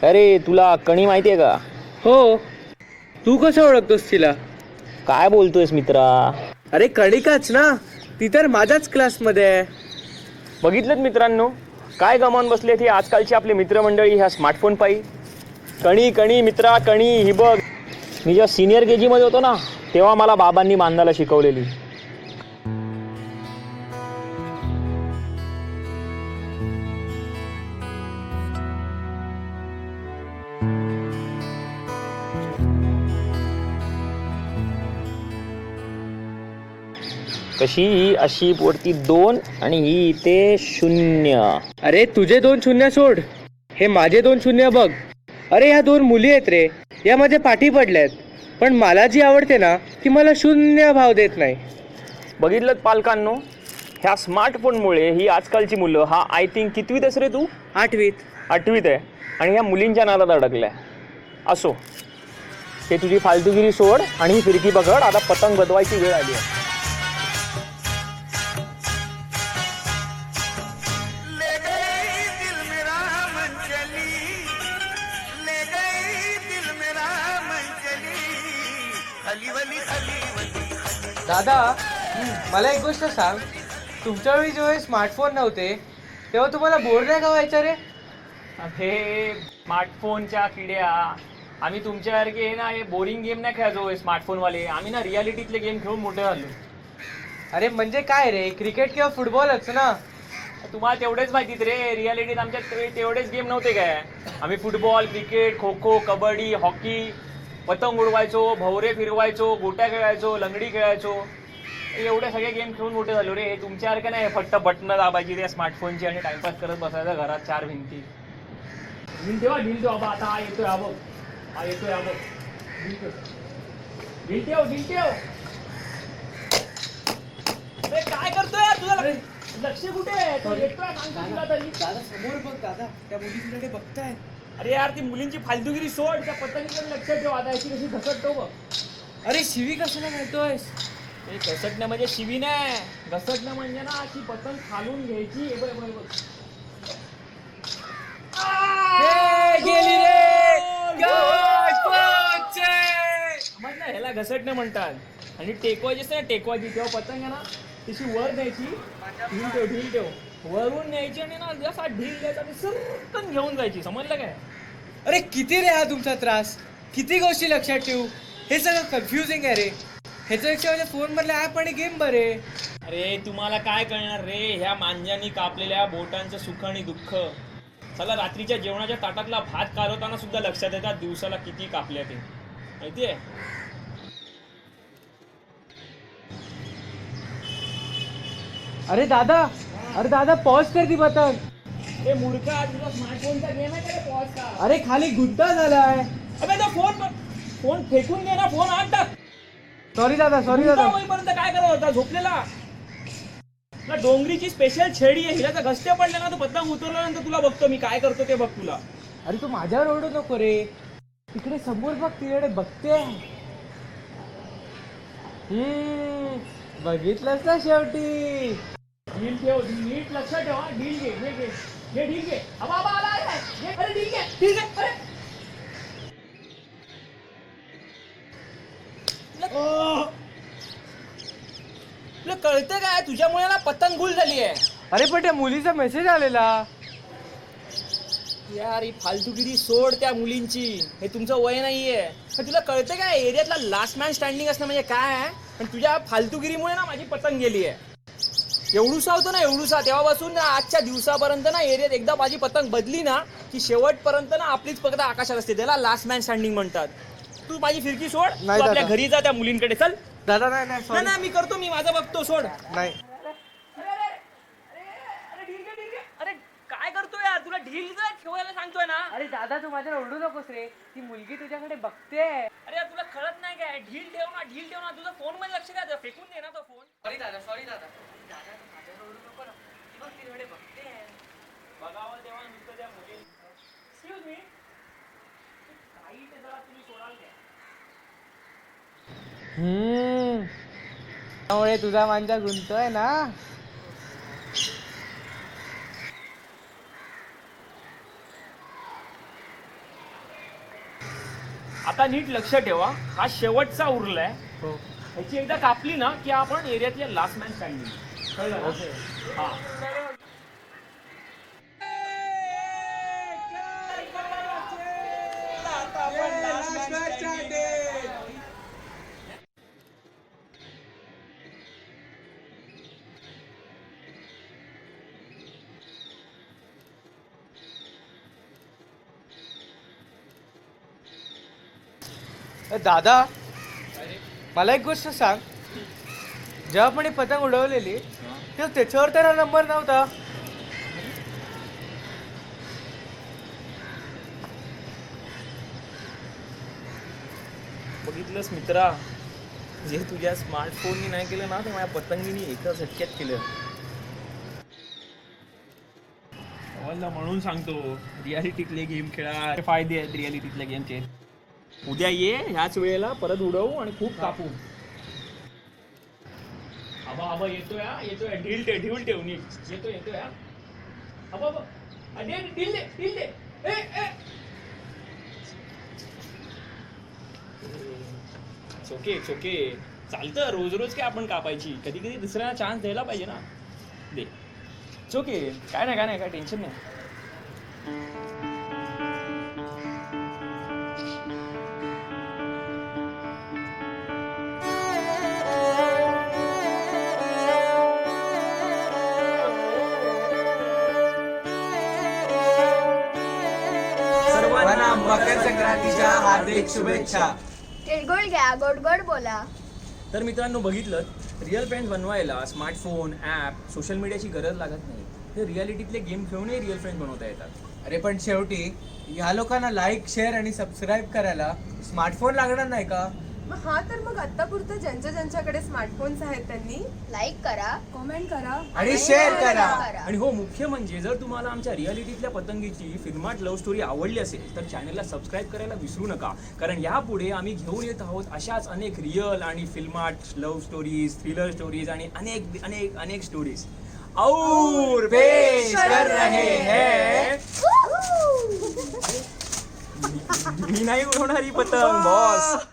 अरे तुला कणी माहिती आहे का? हो. तू कसं ओळखतोस तिला? काय बोलतोयस मित्रा? अरे कणिकाच ना, ती तर माझ्याच क्लासमध्ये आहे. बघितलं मित्रांनो, काय गमावून बसले ही आजकालची आपली मित्रमंडळी ह्या स्मार्टफोन पायी. कणी कणी मित्रा कणी ही बघ. मी जेव्हा सिनियर के जीमध्ये होतो ना, तेव्हा मला बाबांनी बांधायला शिकवलेली. कशी ही अशी वरती 2 आणि ही इथे 0. अरे तुझे 2 शून्य सोड, हे माझे 2 शून्य बघ. अरे ह्या 2 मुली आहेत रे, या माझ्या पाठी पडल्यात. पण मला जी आवडते ना, ती मला 0 भाव देत नाही. बघितलं पालकांनो, ह्या स्मार्टफोनमुळे ही आजकालची मुलं, हा आय थिंक कितवीत आहेस रे तू? 8वीत. 8वीत आहे आणि ह्या मुलींच्या नादात अडकल्या. असो, ते तुझी फालतूगिरी सोड आणि ही फिरकी पकड. आता पतंग बदवायची वेळ आली आहे. दादा, मला एक गोष्ट सांग. तुमच्या वेळी जेव्हा स्मार्टफोन नव्हते, तेव्हा तुम्हाला बोर नाही का व्हायचं रे? अरे स्मार्टफोनच्या किड्या, आम्ही तुमच्यासारखे हे ना हे बोरिंग गेम नाही खेळायचो स्मार्टफोनवाले. आम्ही ना रियालिटीतले गेम खेळून मोठे झालो. अरे म्हणजे काय रे, क्रिकेट किंवा फुटबॉलच ना? तुम्हाला तेवढेच माहितीत रे, रियालिटीत आमच्या तेवढेच गेम नव्हते काय? आम्ही football, cricket, kho kho, kabaddi, hockey, पतंग उडवायचो, भवरे फिरवायचो, गोट्या खेळायचो, लंगडी खेळायचो. एवढे सगळे गेम खेळून मोठे झालो रे. तुमच्यासारखं नाही फक्त बटणं दाबायची त्या स्मार्टफोनची आणि टाइमपास करत बसायचं घरात 4 भिंती. ढील ठेवा, ढील ठेवा. आता हा येतोय, हा बघ, हा येतोय, हा बघ. ढील ठेव, ढील ठेव, ढील ठेव. अरे काय करतोय तुझं? लक्ष कुठे आहे? तो येतोय सांगतो तुला तरी. दादा समोर बघ दादा, त्या मुली तुझ्याकडे बघताय. अरे यार, ती मुलींची फालतूगिरी सोड. त्या पतंगीकडे लक्ष ठेव. आता याची कशी घसटतो बघ. अरे शिवी कशाला घालतोयस? ते घसटणं म्हणजे शिवी नाही, घसटणं म्हणजे ना अशी पतंग खालून घ्यायची. हे बघ बघ बघ. गेली रे. समजलं, ह्याला घसटणं म्हणतात. आणि टेकवायची असते ना, टेकवायची तेव्हा पतंग आहे ना तशी वर न्यायची. ढील ठेव, ढील ठेव. वरून न्यायची आणि ना जसा ढील द्यायचा आणि सरकन घेऊन जायची. समजलं काय? अरे किती रे हा तुमचा त्रास, किती गोष्टी लक्षात ठेवू. हे सगळं कन्फ्युजिंग आहे रे. ह्याच्यापेक्षा माझ्या फोन मधले ऍप आणि गेम बरे. अरे तुम्हाला काय कळणार रे, ह्या मांजांनी कापलेल्या बोटांचं सुख आणि दुःख. चला, रात्रीच्या जेवणाच्या ताटातला भात कालवताना सुद्धा लक्षात येतात दिवसाला किती कापल्या ते. माहितीये? अरे दादा, अरे दादा पॉज कर दी पतंग. हे मूर्खा, तुझा स्मार्टफोनचा गेम आहे का पॉज का? अरे खाली गुद्दा झालाय. अबे तो फोन फेकून दे ना, फोन आत टाक. सॉरी दादा, सॉरी दादा. होईपर्यंत काय करत होता? झोपलेला ना. डोंगरीची स्पेशल छेडी आहे, हिला तर घसटे पडले ना, तो पतंग उतरल्यानंतर तुला बघतो मी काय करतो ते बघ तुला. अरे तू माझ्यावर ओरडू नको रे. तिकडे समोर बघ, तिकडे बघते. बघितलंस ना शेवटी. ढील ठेव, नीट लक्ष ठेव. ढील घे, घे घे घे, ढील घे. बाबा आला आहे. अरे ढील घे, ढील घे. अरे तुला कळतं काय? तुझ्यामुळे ना पतंग गुल झाली आहे. अरे पण त्या मुलीचा मेसेज आलेला. यार ही फालतूगिरी सोड त्या मुलींची. हे तुमचं वय नाहीये. पण तुला कळतं काय, एरियातला लास्ट मॅन स्टँडिंग असणं म्हणजे काय आहे? पण तुझ्या फालतूगिरीमुळे ना माझी पतंग गेली आहे. एवढूसा होतो ना, एवढूसा, तेव्हापासून ना आजच्या दिवसापर्यंत ना एरियात एकदा माझी पतंग बदली ना की शेवटपर्यंत ना आपलीच पतंग आकाशात असते. त्याला लास्ट मॅन स्टँडिंग म्हणतात. तू माझी फिरकी सोड, तू आपल्या घरी जा त्या मुलींकडे. चल दादा. नाही ना, मी करतो, मी माझं बघतो. सोड. नाही. अरे काय करतोय यार? तुला ढील ठेवायला सांगतोय ना. अरे दादा तू माझ्यावर ओरडू नकोस रे. ती मुलगी तुझ्याकडे बघते. अरे तुला कळत नाही काय? ढील ठेव ना, ढील ठेव ना. तुझा फोन मध्ये लक्ष द्या, फेकून दे ना तो फोन. सॉरी दादा, सॉरी दादा. दादा तू माझ्यावर ओरडू नको ना. ती बघ तिकडे बघते. बघावं तेव्हा नुसतं त्या मुली. एक्सक्यूज मी, काही ते जरा तुम्ही सोडाल काय? त्यामुळे तुझा मांजा गुंतोय ना. आता नीट लक्ष ठेवा, हा शेवटचा उरलाय. हो. ह्याची एकदा कापली ना की आपण एरियातल्या लास्ट मॅन स्टँडिंग. कळलं ना? हा. दादा, मला एक गोष्ट सांग. जेव्हा आपण ही पतंग उडवलेली तेव्हा त्याच्यावर तर हा नंबर नव्हता. बघितलंस मित्रा, जे तुझ्या स्मार्टफोननी नाही केलं ना ते माझ्या पतंगीनी एका झटक्यात केलं. म्हणून सांगतो, रियालिटीतले गेम खेळा. फायदे आहेत रियालिटीतल्या गेमचे. उद्या ये ह्याच वेळेला परत उडवू आणि खूप कापू. आबा आबा येतोय हा, येतोय. ढील ठेव नीट. येतोय हा. आबा आबा ढील दे. ओके चालतं. रोज काय आपण कापायची, कधी कधी दुसऱ्यांना चान्स द्यायला पाहिजे ना. दे. ओके, काय नाही काय टेन्शन नाही. सर्वांना मकर संक्रांतीच्या हार्दिक शुभेच्छा. तिळगुळ घ्या, गोड गोड बोला. तर मित्रांनो, बघितलं, रिअल फ्रेंड्स बनवायला स्मार्टफोन, ॲप, सोशल मीडियाची गरज लागत नाही. हे रियालिटीतले गेम खेळूनही रिअल फ्रेंड्स बनवता येतात. अरे पण शेवटी ह्या लोकांना लाईक, शेअर आणि सबस्क्राईब करायला स्मार्टफोन लागणार नाही का? मग आतापुरतं ज्यांच्याकडे स्मार्टफोन्स आहेत त्यांनी लाईक करा, कमेंट करा आणि शेअर करा. आणि हो, मुख्य म्हणजे जर तुम्हाला आमच्या रियालिटीतल्या पतंगीची फिल्माट लव्ह स्टोरी आवडली असेल तर चॅनलला सबस्क्राईब करायला विसरू नका. कारण यापुढे आम्ही घेऊन येत आहोत अशाच अनेक रिअल आणि फिल्माट लव्ह स्टोरीज, थ्रिलर स्टोरीज आणि अनेक स्टोरीज और पेश कर रहे हैं. मी नाही उडवणारी पतंग बॉस.